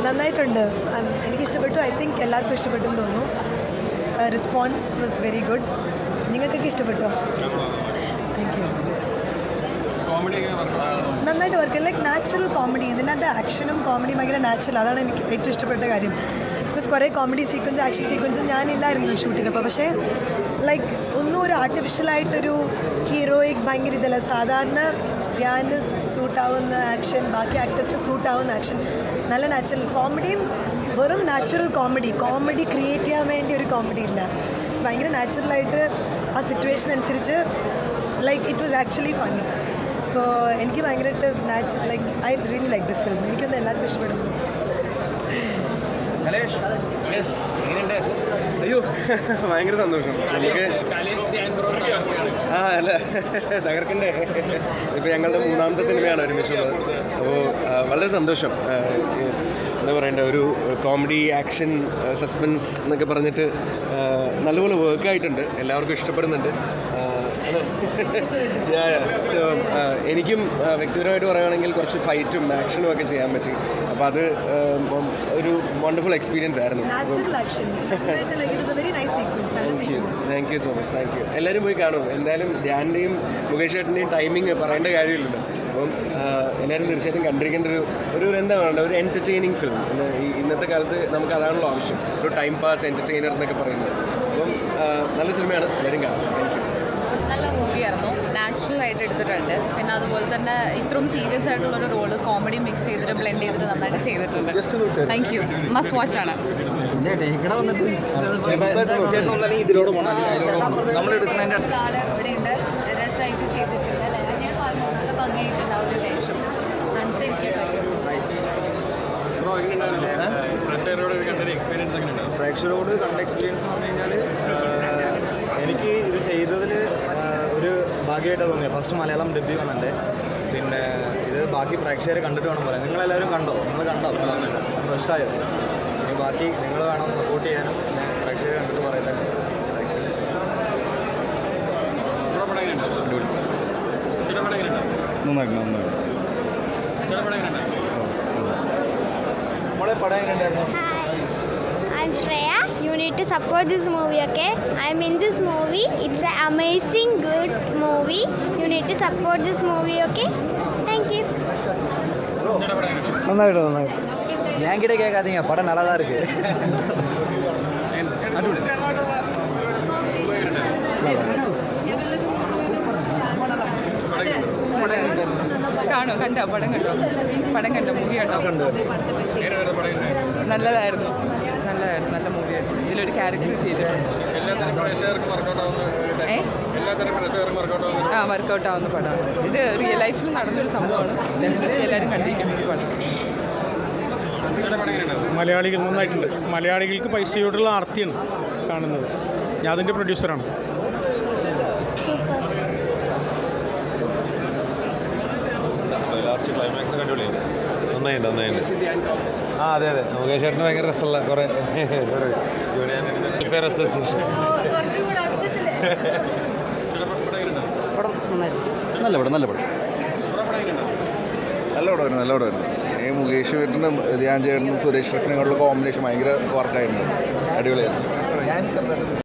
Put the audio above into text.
നന്നായിട്ടുണ്ട്. എനിക്കിഷ്ടപ്പെട്ടു. I think എല്ലാവർക്കും ഇഷ്ടപ്പെട്ടെന്ന് തോന്നുന്നു. Response was very good. നിങ്ങൾക്കൊക്കെ ഇഷ്ടപ്പെട്ടോ? Thank you. നന്നായിട്ട് വർക്ക് ലൈക്ക് നാച്ചുറൽ കോമഡി. ഇതിനകത്ത് ആക്ഷനും കോമഡിയും ഭയങ്കര നാച്ചുറൽ. അതാണ് എനിക്ക് ഏറ്റവും ഇഷ്ടപ്പെട്ട കാര്യം. ബിക്കോസ് കുറേ കോമഡി സീക്വൻസ് ആക്ഷൻ സീക്വൻസും ഞാനില്ലായിരുന്നു ഷൂട്ട് ചെയ്തപ്പോൾ. പക്ഷേ ലൈക്ക് ഒന്നും ഒരു ആർട്ടിഫിഷ്യലായിട്ടൊരു ഹീറോയിക് ഭയങ്കര ഇതല്ല. സാധാരണ ധ്യാന് സൂട്ടാവുന്ന ആക്ഷൻ, ബാക്കി ആക്ടേഴ്സിന് സൂട്ടാവുന്ന ആക്ഷൻ, നല്ല നാച്ചുറൽ കോമഡിയും. വെറും നാച്ചുറൽ കോമഡി ക്രിയേറ്റ് ചെയ്യാൻ വേണ്ടി ഒരു കോമഡി ഇല്ല. ഭയങ്കര നാച്ചുറലായിട്ട് ആ സിറ്റുവേഷൻ അനുസരിച്ച് like it was actually funny. അപ്പോൾ എനിക്ക് ഭയങ്കരമായിട്ട് like I really like the film. എനിക്കൊന്ന് എല്ലാവർക്കും ഇഷ്ടപ്പെടുന്നു. അയ്യോ ഭയങ്കര സന്തോഷം. നമുക്ക് അല്ല തകർക്കണ്ടേ. ഇപ്പോൾ ഞങ്ങളുടെ 3ാമത്തെ സിനിമയാണ് ഒരുമിച്ചുള്ളത്. അപ്പോൾ വളരെ സന്തോഷം. എന്താ പറയണ്ടേ, ഒരു കോമഡി ആക്ഷൻ സസ്പെൻസ് എന്നൊക്കെ പറഞ്ഞിട്ട് നല്ലപോലെ വർക്കായിട്ടുണ്ട്. എല്ലാവർക്കും ഇഷ്ടപ്പെടുന്നുണ്ട്. സോ എനിക്കും വ്യക്തിപരമായിട്ട് പറയുകയാണെങ്കിൽ കുറച്ച് ഫൈറ്റും ആക്ഷനും ഒക്കെ ചെയ്യാൻ പറ്റി. അപ്പോൾ അത് ഒരു വണ്ടർഫുൾ എക്സ്പീരിയൻസ് ആയിരുന്നു. Thank you so much. Thank you. എല്ലാവരും പോയി കാണും. എന്തായാലും ധ്യാൻ്റെയും മുകേഷ് ചേട്ടൻ്റെയും ടൈമിങ് പറയേണ്ട കാര്യമില്ലല്ലോ. അപ്പം എല്ലാവരും തീർച്ചയായിട്ടും കണ്ടിരിക്കേണ്ട ഒരു എന്താ പറയുക, ഒരു എൻ്റർടൈനിങ് ഫിലിം. ഇന്നത്തെ കാലത്ത് നമുക്ക് അതാണല്ലോ ആവശ്യം, ഒരു ടൈം പാസ് എൻ്റർടൈനർ എന്നൊക്കെ പറയുന്നത്. അപ്പം നല്ല സിനിമയാണ്, എല്ലാവരും കാണാം. Thank you. നല്ല മൂവിയായിരുന്നു. നാച്ചുറലായിട്ട് എടുത്തിട്ടുണ്ട്. പിന്നെ അതുപോലെ തന്നെ ഇത്രയും സീരിയസ് ആയിട്ടുള്ളൊരു റോള് കോമഡി മിക്സ് ചെയ്തിട്ട് ബ്ലെൻഡ് ചെയ്തിട്ട് നന്നായിട്ട് ചെയ്തിട്ടുണ്ട്. Thank you. മസ്റ്റ് വാച്ച് ആണ്. ആള് ഇവിടെയുണ്ട്. രസമായിട്ട് ചെയ്തിട്ടുണ്ട്. ഞാൻ പറഞ്ഞു നല്ല ഭംഗിയായിട്ടുണ്ട് ആ ഒരു വേഷം. കണ്ടിരിക്കാൻ പ്രേക്ഷകരോട് കണ്ട എക്സ്പീരിയൻസ് എന്ന് പറഞ്ഞു കഴിഞ്ഞാൽ എനിക്ക് ഇത് ചെയ്തതിൽ ഒരു ഭാഗ്യമായിട്ടാണ് തോന്നിയത്. ഫസ്റ്റ് മലയാളം ഡെബ്യൂ ആണ് എൻ്റെ. പിന്നെ ഇത് ബാക്കി പ്രേക്ഷകരെ കണ്ടിട്ട് വേണം പറയാം. നിങ്ങളെല്ലാവരും കണ്ടോ? നിങ്ങൾ ഇഷ്ടമായോ? ഇനി ബാക്കി നിങ്ങൾ വേണം സപ്പോർട്ട് ചെയ്യാനും. പിന്നെ പ്രേക്ഷകരെ കണ്ടിട്ട് പറയട്ടെ. നമ്മളെ പടം എങ്ങനെയുണ്ടായിരുന്നു? I'm Shreya. You need to support this movie, okay? I'm in this movie. It's an amazing, good movie. You need to support this movie, okay? Thank you. നന്നായിട്ട് என் கிட்ட கேட்காதீங்க, படம் நல்லா தான் இருக்கு. കണ്ടോ? പടം കണ്ടോ? മൂവി കണ്ടോ? നല്ലതായിരുന്നു. നല്ല മൂവിയായിരുന്നു. ഇതിലൊരു ക്യാരക്ടർ ചെയ്തിട്ടുണ്ട്. വർക്കൗട്ട് ആവുന്ന പടമാണ്. ഇത് റിയൽ ലൈഫിൽ നടന്നൊരു സംഭവമാണ്. എല്ലാവരും കണ്ടിരിക്കുന്ന ഒരു പടം. മലയാളികൾ നന്നായിട്ടുണ്ട്. മലയാളികൾക്ക് പൈസയോടുള്ള ആർത്തിയാണ് കാണുന്നത്. ഞാൻ അതിൻ്റെ പ്രൊഡ്യൂസറാണ്. Last climax കണ്ടുപിടിയാണ്. നന്നായിട്ട്. അതെ മുകേഷ് ചേട്ടന് ഭയങ്കര രസമുള്ള കുറേ വെൽഫെയർ അസോസിയേഷൻ. നല്ല പടമായിരുന്നു. ഈ മുകേഷ് ചേട്ടനും ധ്യാൻ ചേട്ടനും സുരേഷ് ചേട്ടനും കോമ്പിനേഷൻ ഭയങ്കര വർക്കായിട്ടുണ്ട്. അടിപൊളിയായിരുന്നു.